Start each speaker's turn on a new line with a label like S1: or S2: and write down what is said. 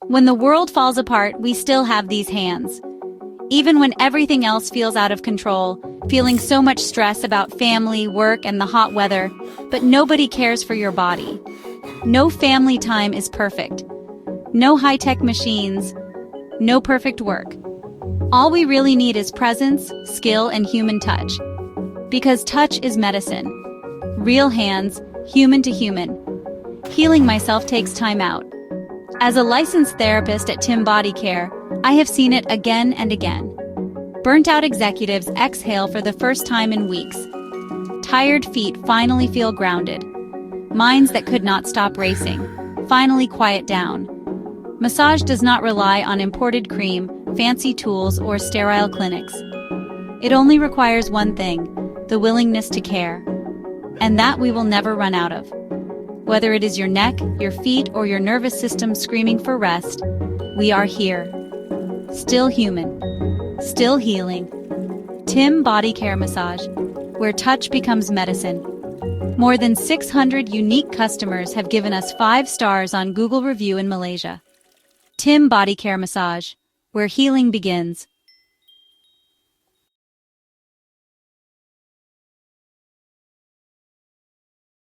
S1: When the world falls apart, we still have these hands. Even when everything else feels out of control, feeling so much stress about family, work, and the hot weather, but nobody cares for your body. No family time is perfect. No high-tech machines. No perfect work. All we really need is presence, skill, and human touch. Because touch is medicine. Real hands, human to human. Healing myself takes time out. As a licensed therapist at Bodycare, I have seen it again and again. Burnt-out executives exhale for the first time in weeks. Tired feet finally feel grounded. Minds that could not stop racing finally quiet down. Massage does not rely on imported cream, fancy tools, or sterile clinics. It only requires one thing, the willingness to care. And that we will never run out of. Whether it is your neck, your feet, or your nervous system screaming for rest, we are here. Still human. Still healing. Bodycare Massage, where touch becomes medicine. More than 600 unique customers have given us 5 stars on Google Review in Malaysia. Bodycare Massage, where healing begins.